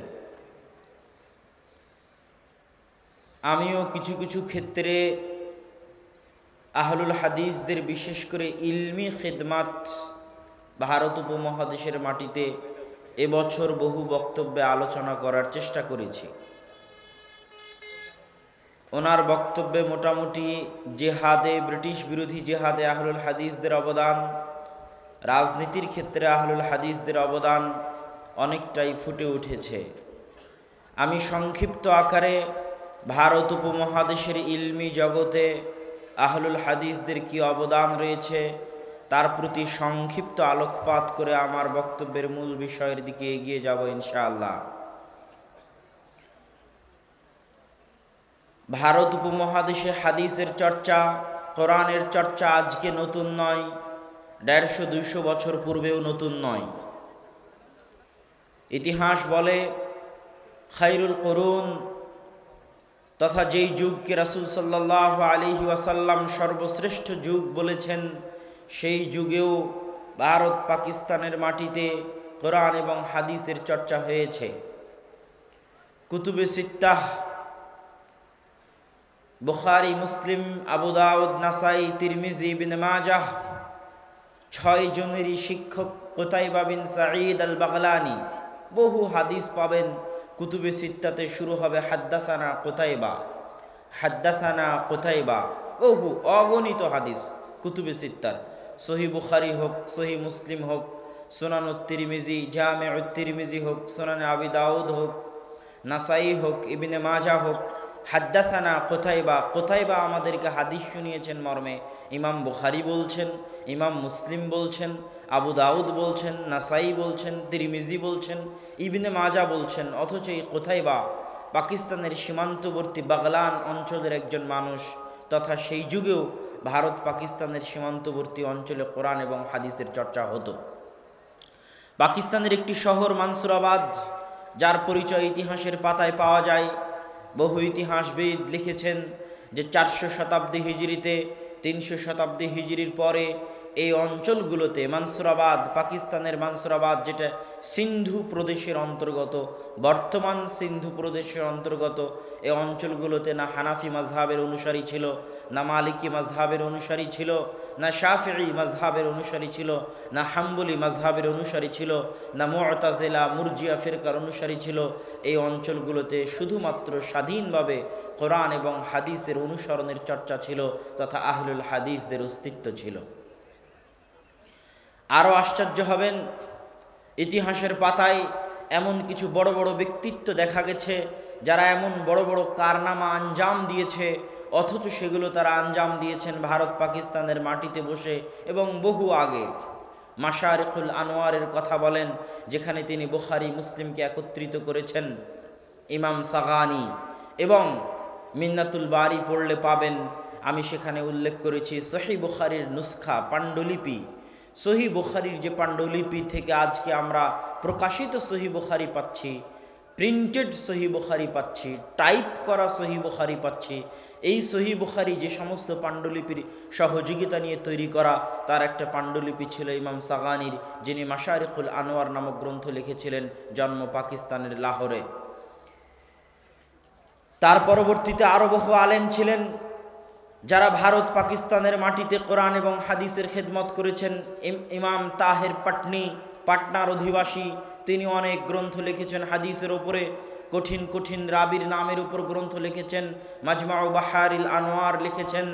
আমিও কিছু কিছু ক্ষেত্রে আহলুল হাদিসদের, বিশেষ করে ইলমি খেদমাত ভারত উপমহাদেশের মাটিতে এবছর বহু বক্তব্যে আলোচনা করার চেষ্টা করেছি। ওনার বক্তব্যে মোটামুটি জেহাদে, ব্রিটিশ বিরোধী জেহাদে আহলুল হাদিসদের অবদান, রাজনীতির ক্ষেত্রে আহলুল হাদিসদের অবদান অনেকটাই ফুটে উঠেছে। আমি সংক্ষিপ্ত আকারে ভারত উপমহাদেশের ইলমি জগতে আহলুল হাদিসদের কি অবদান রয়েছে তার প্রতি সংক্ষিপ্ত আলোকপাত করে আমার বক্তব্যের মূল বিষয়ের দিকে এগিয়ে যাব ইনশাআল্লাহ। ভারত উপমহাদেশে হাদিসের চর্চা, কোরআনের চর্চা আজকে নতুন নয়, 150-200 বছর পূর্বেও নতুন নয়। ইতিহাস বলে খায়রুল কুরুন তথা যেই যুগকে রাসূল সাল্লাল্লাহু আলাইহি ওয়াসাল্লাম সর্বশ্রেষ্ঠ যুগ বলেছেন, সেই যুগেও ভারত পাকিস্তানের মাটিতে কোরআন এবং হাদিসের চর্চা হয়েছে। কুতুবে সিত্তাহ বুখারী, মুসলিম, আবু দাউদ, নাসাই, তিরমিজি, ইবনে মাজাহ 6 জনেরই শিক্ষক কুতাইবা বিন সাঈদ আল বাগলানি। বহু হাদিস পাবেন কুতুবে সিত্তাতে, শুরু হবে হাদ্দাসানা কুতাইবা, হাদ্দাসানা কুতাইবা। বহু অগণিত হাদিস কুতুবে সিত্তার, সহিহ বুখারী হোক, সহিহ মুসলিম হোক, সুনানুত তিরমিজি, জামিউত তিরমিজি হোক, সুনানে আবি দাউদ হোক, নাসাই হোক, ইবনে মাজাহ হোক, হাদ্দাসানা কুতাইবা। কুতাইবা আমাদেরকে হাদিস শুনিয়েছেন মর্মে ইমাম বুখারী বলছেন, ইমাম মুসলিম বলছেন, আবু দাউদ বলছেন, নাসাই বলছেন, তিরমিজি বলছেন, ইবনে মাজা বলছেন। অথচ এই কুতাইবা পাকিস্তানের সীমান্তবর্তী বাগলান অঞ্চলের একজন মানুষ, তথা সেই যুগেও ভারত পাকিস্তানের সীমান্তবর্তী অঞ্চলে কোরআন এবং হাদিসের চর্চা হতো। পাকিস্তানের একটি শহর মানসুরাবাদ, যার পরিচয় ইতিহাসের পাতায় পাওয়া যায়। বহু ইতিহাসবিদ লিখেছেন যে 400 শতাব্দী হিজরিতে, 300 শতাব্দী হিজরির পরে এই অঞ্চলগুলোতে মানসুরাবাদ, পাকিস্তানের মানসুরাবাদ যেটা সিন্ধু প্রদেশের অন্তর্গত, বর্তমান সিন্ধু প্রদেশের অন্তর্গত, এই অঞ্চলগুলোতে না হানাফি মাজহাবের অনুসারী ছিল, না মালিকি মাজহাবের অনুসারী ছিল, না শাফিঈ মাজহাবের অনুসারী ছিল, না হাম্বলি মাজহাবের অনুসারী ছিল, না মুআতাজিলা মুরজিয়া ফিরকার অনুসারী ছিল। এই অঞ্চলগুলোতে শুধুমাত্র স্বাধীনভাবে কোরআন এবং হাদিসের অনুসরণের চর্চা ছিল, তথা আহলুল হাদিসদের অস্তিত্ব ছিল। আরও আশ্চর্য হবেন, ইতিহাসের পাতায় এমন কিছু বড় বড় ব্যক্তিত্ব দেখা গেছে যারা এমন বড় বড় কারনামা আঞ্জাম দিয়েছে, অথচ সেগুলো তারা আঞ্জাম দিয়েছেন ভারত পাকিস্তানের মাটিতে বসে এবং বহু আগে। মাশারিকুল আনোয়ারের কথা বলেন, যেখানে তিনি বুখারী মুসলিমকে একত্রিত করেছেন। ইমাম সাগানি এবং মিন্নাতুল বারি পড়লে পাবেন, আমি সেখানে উল্লেখ করেছি সহিহ বুখারীর নুসখা, পাণ্ডুলিপি। সহিহ বুখারীর যে পাণ্ডুলিপি থেকে আজকে আমরা প্রকাশিত সহিহ বুখারী পাচ্ছি, প্রিন্টেড সহিহ বুখারী পাচ্ছি, টাইপ করা সহিহ বুখারী পাচ্ছি, এই সহিহ বুখারী যে সমস্ত পাণ্ডুলিপির সহযোগিতা নিয়ে তৈরি করা, তার একটা পাণ্ডুলিপি ছিল ইমাম সাগানির, যিনি মাশারিকুল আনোয়ার নামক গ্রন্থ লিখেছিলেন, জন্ম পাকিস্তানের লাহোরে। তার পরবর্তীতে আরও বহু আলেম ছিলেন যারা ভারত পাকিস্তানের মাটিতে কোরআন এবং হাদিসের খেদমত করেছেন। ইমাম তাহের পাটনি, পাটনার অধিবাসী, তিনি অনেক গ্রন্থ লিখেছেন হাদিসের ওপরে। কঠিন কঠিন রাবির নামের উপর গ্রন্থ লিখেছেন, মাজমাউ বাহারিল আনোয়ার লিখেছেন,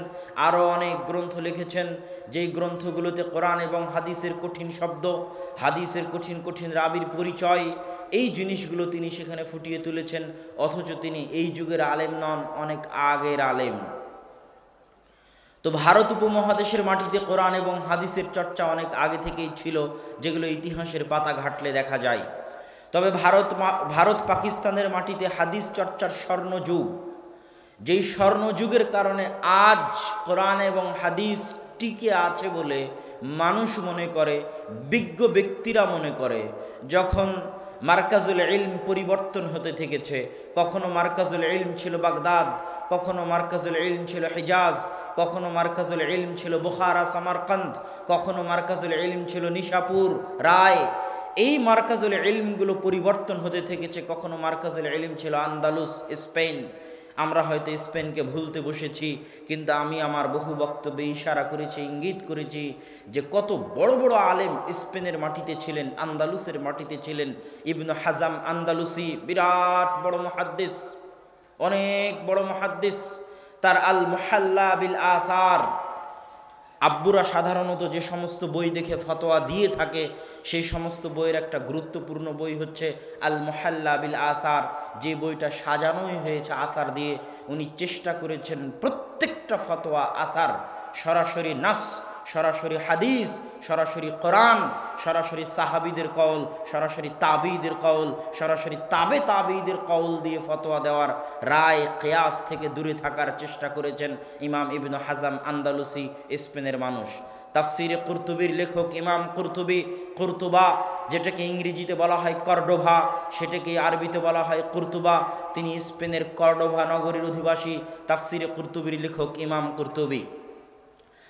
আরও অনেক গ্রন্থ লিখেছেন, যেই গ্রন্থগুলোতে কোরআন এবং হাদিসের কঠিন শব্দ, হাদিসের কঠিন কঠিন রাবির পরিচয়, এই জিনিসগুলো তিনি সেখানে ফুটিয়ে তুলেছেন। অথচ তিনি এই যুগের আলেম নন, অনেক আগের আলেম। তো ভারত উপমহাদেশের মাটিতে কোরআন এবং হাদিসের চর্চা অনেক আগে থেকেই ছিল, যেগুলো ইতিহাসের পাতা ঘাটলে দেখা যায়। তবে ভারত পাকিস্তানের মাটিতে হাদিস চর্চার স্বর্ণযুগ, যেই স্বর্ণযুগের কারণে আজ কোরআন এবং হাদিস টিকে আছে বলে মানুষ মনে করে, বিজ্ঞ ব্যক্তিরা মনে করে। যখন মার্কাজুল ইলম পরিবর্তন হতে থেকেছে, কখনো মার্কাজুল ইলম ছিল বাগদাদ, কখনো মার্কাজুল ইলম ছিল হিজাজ, কখনো মার্কাজুল ইলম ছিল বুখারা সামারকান্দ, কখনো মার্কাজুল ইলম ছিল নিশাপুর রায়। এই মার্কাজুল ইলমগুলো পরিবর্তন হতে থেকেছে। কখনো মার্কাজুল ইলম ছিল আন্দালুস, স্পেন। আমরা হয়তো স্পেনকে ভুলতে বসেছি, কিন্তু আমি আমার বহু বক্তব্যে ইশারা করেছি, ইঙ্গিত করেছি যে কত বড় বড় আলেম স্পেনের মাটিতে ছিলেন, আন্দালুসের মাটিতে ছিলেন। ইবনু হাজাম আন্দালুসি বিরাট বড় মুহাদ্দিস, অনেক বড় মুহাদ্দিস। তার আল মুহাল্লা বিল আসার, আব্বুরা সাধারণত যে সমস্ত বই দেখে ফতোয়া দিয়ে থাকে সেই সমস্ত বইয়ের একটা গুরুত্বপূর্ণ বই হচ্ছে আল মুহাল্লা বিল আসার, যে বইটা সাজানোই হয়েছে আসার দিয়ে। উনি চেষ্টা করেছেন প্রত্যেকটা ফতোয়া আসার, সরাসরি নাস, সরাসরি হাদিস, সরাসরি কোরআন, সরাসরি সাহাবীদের কওল, সরাসরি তাবিঈদের কওল, সরাসরি তাবিঈদের কওল দিয়ে ফতোয়া দেওয়ার, রায় কিয়াস থেকে দূরে থাকার চেষ্টা করেছেন ইমাম ইবনে হাজম আন্দালুসি, স্পেনের মানুষ। তাফসিরে কুরতুবির লেখক ইমাম কুরতুবা, যেটাকে ইংরেজিতে বলা হয় কর্ডোভা, সেটাকে আরবিতে বলা হয় কুরতুবা, তিনি স্পেনের কর্ডোভা নগরীর অধিবাসী। তাফসিরে কুরতুবির লেখক ইমাম কুরতুবি।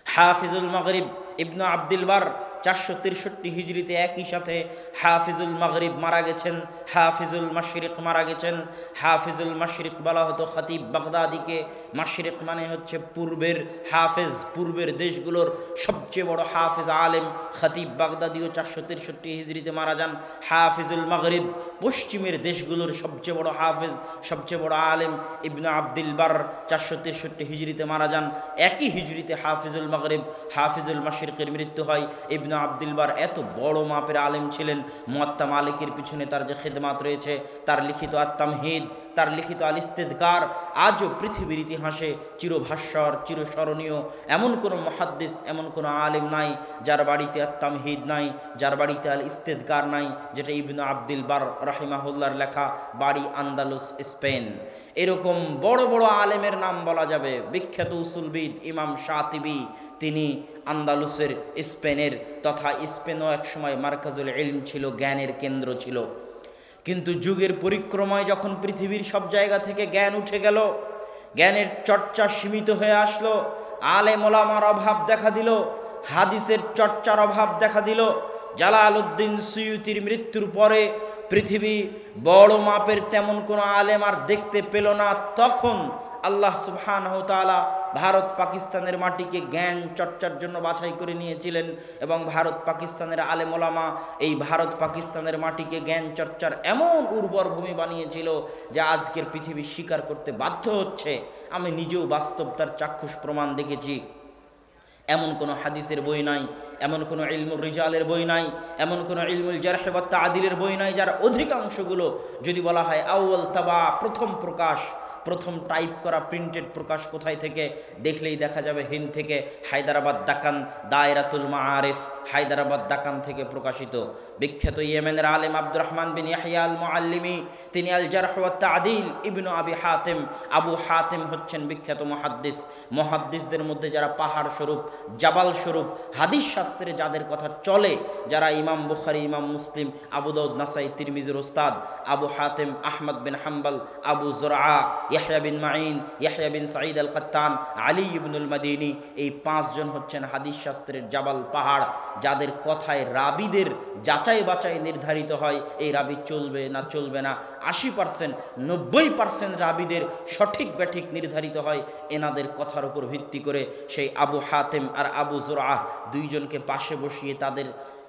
হাফিজুল মাগরিব ইবনে আব্দুল বার 463 হিজরিতে একই সাথে হাফিজুল মাগরিব মারা গেছেন, হাফিজুল মাশরিক মারা গেছেন। হাফিজুল মাশরিক বলা হতো খতিব বাগদাদিকে। মাশরিক মানে হচ্ছে পূর্বের হাফেজ, পূর্বের দেশগুলোর সবচেয়ে বড় হাফেজ আলেম। খতিব বাগদাদিও 463 হিজরিতে মারা যান। হাফিজুল মাগরিব পশ্চিমের দেশগুলোর সবচেয়ে বড় হাফেজ, সবচেয়ে বড় আলেম ইবনে আব্দুল বার 463 হিজরিতে মারা যান। একই হিজরিতে হাফিজুল মাগরিব, হাফিজুল মাশরিকের মৃত্যু হয়। ইবনে আব্দুল বার এত বড় মাপের আলেম ছিলেন, মুয়াত্তা মালিকের পিছনে তার যে খেদমাত রয়েছে, তার লিখিত আত-তামহিদ, তার লিখিত আল ইস্তিযকার আজও পৃথিবীর ইতিহাসে চিরভাস্বর, চিরস্মরণীয়। এমন কোনো মুহাদ্দিস, এমন কোনো আলেম নাই যার বাড়িতে আত-তামহিদ নাই, যার বাড়িতে আল ইস্তিযকার নাই, যেটা ইবনে আব্দুল বার রাহিমাহুল্লাহর লেখা। বাড়ি আন্দালুস, স্পেন। এরকম বড় বড় আলেমের নাম বলা যাবে। বিখ্যাত উসুলবিদ ইমাম শাতিবি, তিনি আন্দালুসের, স্পেনের, তথা স্পেনও একসময় মারকাজুল ইলম ছিল, জ্ঞানের কেন্দ্র ছিল। কিন্তু যুগের পরিক্রমায় যখন পৃথিবীর সব জায়গা থেকে জ্ঞান উঠে গেল, জ্ঞানের চর্চা সীমিত হয়ে আসলো, আলেম ওলামার অভাব দেখা দিল, হাদিসের চর্চার অভাব দেখা দিল। জালালউদ্দিন সুয়ুতির মৃত্যুর পরে পৃথিবী বড় মাপের তেমন কোনো আলেম আর দেখতে পেল না। তখন আল্লাহ সুবহানাহু ওয়া তাআলা ভারত পাকিস্তানের মাটিকে জ্ঞান চর্চার জন্য বাছাই করে নিয়েছিলেন, এবং ভারত পাকিস্তানের আলেম ওলামা এই ভারত পাকিস্তানের মাটিকে জ্ঞান চর্চার এমন উর্বর ভূমি বানিয়েছিল যা আজকের পৃথিবী স্বীকার করতে বাধ্য হচ্ছে। আমি নিজেও বাস্তব তার চাক্ষুষ প্রমাণ দেখেছি। এমন কোনো হাদিসের বই নাই, এমন কোনো ইলমুর রিজালের বই নাই, এমন কোনো ইলমুল জারহ ওয়া তা'দিলের বই নাই যার অধিকাংশগুলো যদি বলা হয় আউয়াল তাবা, প্রথম প্রকাশ, প্রথম টাইপ করা প্রিন্টেড প্রকাশ কোথায় থেকে, দেখলেই দেখা যাবে হিন্দ থেকে, হায়দ্রাবাদ দাকান, দায়রাতুল মাআরিফ, হায়দ্রাবাদ দাকান থেকে প্রকাশিত। বিখ্যাত ইয়েমেনের আলেম আব্দুর রহমান বিন ইয়াহইয়া আল মুআল্লিমি, তিনি আল জারহ ওয়া তা'দিল ইবনু আবি হাতিম, আবু হাতিম হচ্ছেন বিখ্যাত মুহাদ্দিস। মুহাদ্দিসদের মধ্যে যারা পাহাড় স্বরূপ, জাবাল স্বরূপ, হাদিস শাস্ত্রে যাদের কথা চলে, যারা ইমাম বুখারী, ইমাম মুসলিম, আবু দাউদ, নাসাই, তিরমিজির ওস্তাদ, আবু হাতিম, আহমদ বিন হাম্বল, আবু যুরআ, ইয়াহইয়া বিন মাঈন, ইয়াহইয়া বিন সাঈদ আল কাত্তান, আলী ইবনুল মাদিনী, এই 5 জন হচ্ছেন হাদিস শাস্ত্রের জাবাল, পাহাড়, যাদের কথায় রাবিদের যাচাই বাছাই নির্ধারিত হয়। এই রাবি চলবে না চলবে না, 80%, 90% রাবিদের সঠিক ব্যাঠিক নির্ধারিত হয় এনাদের কথার উপর ভিত্তি করে। সেই আবু হাতিম আর আবু যুরআ দুইজনকে পাশে বসিয়ে তাদের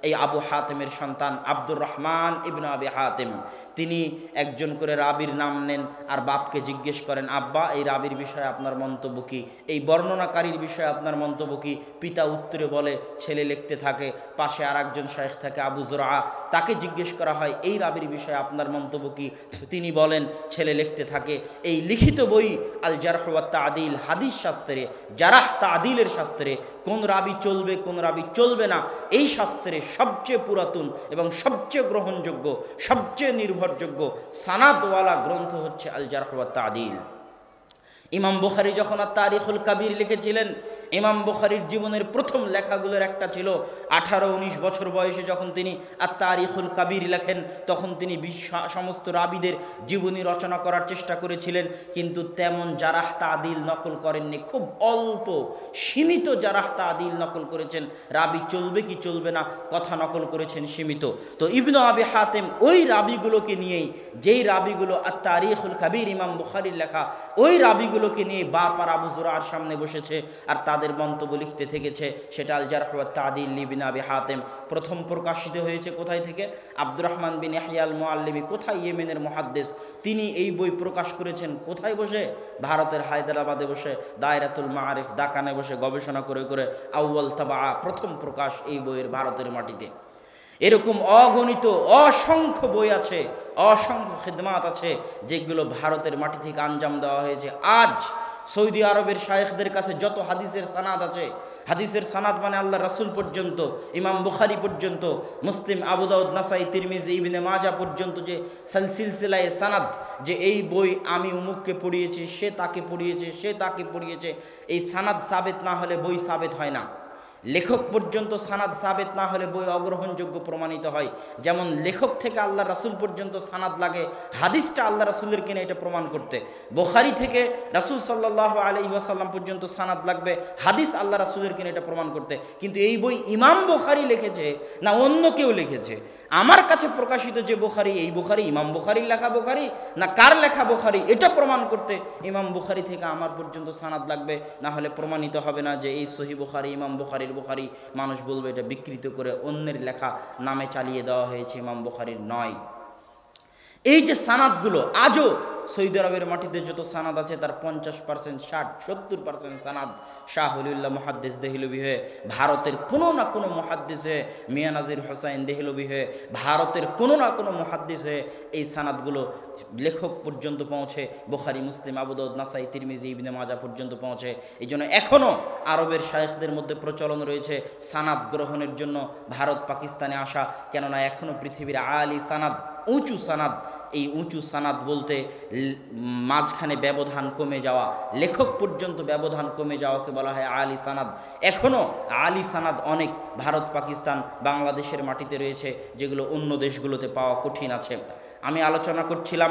এই আবু হাতিমের সন্তান আব্দুর রহমান ইবনে আবি হাতিম, তিনি একজন করে রাবির নাম নেন আর বাপকে জিজ্ঞেস করেন, আব্বা এই রাবির বিষয়ে আপনার মন্তব্য কি, এই বর্ণনাকারীর বিষয়ে আপনার মন্তব্য কি। পিতা উত্তরে বলে, ছেলে লিখতে থাকে। পাশে আর একজন শাইখ থাকে আবু যুরআ, তাকে জিজ্ঞেস করা হয় এই রাবির বিষয়ে আপনার মন্তব্য কি, তিনি বলেন ছেলে লিখতে থাকে। এই লিখিত বই আল জারহ ওয়া তা'দিল, হাদিস শাস্ত্রে, জারাহ তা'দিলের শাস্ত্রে কোন রাবি চলবে কোন রাবি চলবে না, এই শাস্ত্রে সবচেয়ে পুরাতন এবং সবচেয়ে গ্রহণযোগ্য, সবচেয়ে নির্ভরযোগ্য সানাদওয়ালা গ্রন্থ হচ্ছে আল জারহ ওয়া তা'দিল। ইমাম বুখারী যখন তারিখুল কাবির লিখেছিলেন, ইমাম বুখারীর জীবনের প্রথম লেখাগুলোর একটা ছিল 18-19 বছর বয়সে যখন তিনি তারিখুল কাবির লেখেন, তখন তিনি সমস্ত রাবিদের জীবনী রচনা করার চেষ্টা করেছিলেন, কিন্তু তেমন জারাহ তা'দিল নকল করেননি। খুব অল্প সীমিত জারাহ তা'দিল নকল করেছেন, রাবি চলবে কি চলবে না কথা নকল করেছেন সীমিত। তো ইবনু আবি হাতিম ওই রাবিগুলোকে নিয়েই, যেই রাবিগুলো তারিখুল কাবির ইমাম বুখারীর লেখা, ওই রাবিগুলোকে নিয়ে বাপ আর আবু যুরআর সামনে বসেছে আর তাদের তাদের মন্তব্য লিখতে থেকেছে, সেটা আল জারহ ওয়াত তা'দীল লিবনে আবি হাতেম। প্রথম প্রকাশিত হয়েছে কোথায় থেকে? আব্দুর রহমান বিন ইয়াহইয়া আল মুআল্লিমি, কোথায়? ইয়েমেনের মুহাদ্দিস। তিনি এই বই প্রকাশ করেছেন কোথায় বসে? ভারতের হায়দ্রাবাদে বসে, দায়রাতুল মাআরিফ দাকানে বসে গবেষণা করে করে আউয়াল তাবা, প্রথম প্রকাশ এই বইয়ের ভারতের মাটিতে। এরকম অগণিত অসংখ্য বই আছে, অসংখ্য খিদমাত আছে, যেগুলো ভারতের মাটি থেকে আঞ্জাম দেওয়া হয়েছে। আজ সৌদি আরবের শায়েখদের কাছে যত হাদিসের সানাদ আছে, হাদিসের সানাদ মানে আল্লাহ রাসূল পর্যন্ত, ইমাম বুখারী পর্যন্ত, মুসলিম, আবু দাউদ, নাসাই, তিরমিজি, ইবনে মাজা পর্যন্ত যে সিলসিলায়ে সানাদ, যে এই বই আমি উমুককে পড়িয়েছি, সে তাকে পড়িয়েছে, সে তাকে পড়িয়েছে, এই সানাদ সাবেত না হলে বই সাবেত হয় না। লেখক পর্যন্ত সানাদ সাবেত না হলে বই অগ্রহণযোগ্য প্রমাণিত হয়। যেমন লেখক থেকে আল্লাহ রাসূল পর্যন্ত সানাদ লাগে হাদিসটা আল্লাহ রাসূলের কিনা এটা প্রমাণ করতে। বুখারী থেকে রাসূল সাল্লাল্লাহু আলাইহি ওয়াসাল্লাম পর্যন্ত সানাদ লাগবে হাদিস আল্লাহ রাসূলের কিনা এটা প্রমাণ করতে। কিন্তু এই বই ইমাম বুখারী লিখেছে না অন্য কেউ লিখেছে? আমার কাছে প্রকাশিত যে বুখারী, এই বুখারী ইমাম বুখারীর লেখা বুখারী না কার লেখা বুখারী, এটা প্রমাণ করতে ইমাম বুখারী থেকে আমার পর্যন্ত সানাদ লাগবে, না হলে প্রমাণিত হবে না যে এই সহিহ বুখারী, ইমাম বুখারীর বুখারী। মানুষ বলবে এটা বিকৃত করে অন্যের লেখা নামে চালিয়ে দেওয়া হয়েছে, ইমাম বুখারীর নয়। এই যে সানাদগুলো আজও সৌদি আরবের মাটিতে যত সানাদ আছে তার 50%, 60-70% সানাদ শাহ ওলিউল্লাহ মুহাদ্দিস দেহলভী হয়ে, ভারতের কোনো না কোনো মুহাদ্দিস হয়ে, মিয়া নাজির হোসাইন দেহলভী হয়ে, ভারতের কোনো না কোনো মুহাদ্দিস হয়ে এই সানাদগুলো লেখক পর্যন্ত পৌঁছে, বুখারী, মুসলিম, আবু দাউদ, নাসাই, তিরমিজি, ইবনে মাজা পর্যন্ত পৌঁছে। এই জন্য এখনও আরবের শায়েখদের মধ্যে প্রচলন রয়েছে সানাদ গ্রহণের জন্য ভারত পাকিস্তানে আসা, কেননা এখনও পৃথিবীর আলী সানাদ, উঁচু সানাদ, এই উঁচু সানাদ বলতে মাঝখানে ব্যবধান কমে যাওয়া, লেখক পর্যন্ত ব্যবধান কমে যাওয়াকে বলা হয় আলী সানাদ। এখনও আলী সানাদ অনেক ভারত, পাকিস্তান, বাংলাদেশের মাটিতে রয়েছে, যেগুলো অন্য দেশগুলোতে পাওয়া কঠিন আছে। আমি আলোচনা করছিলাম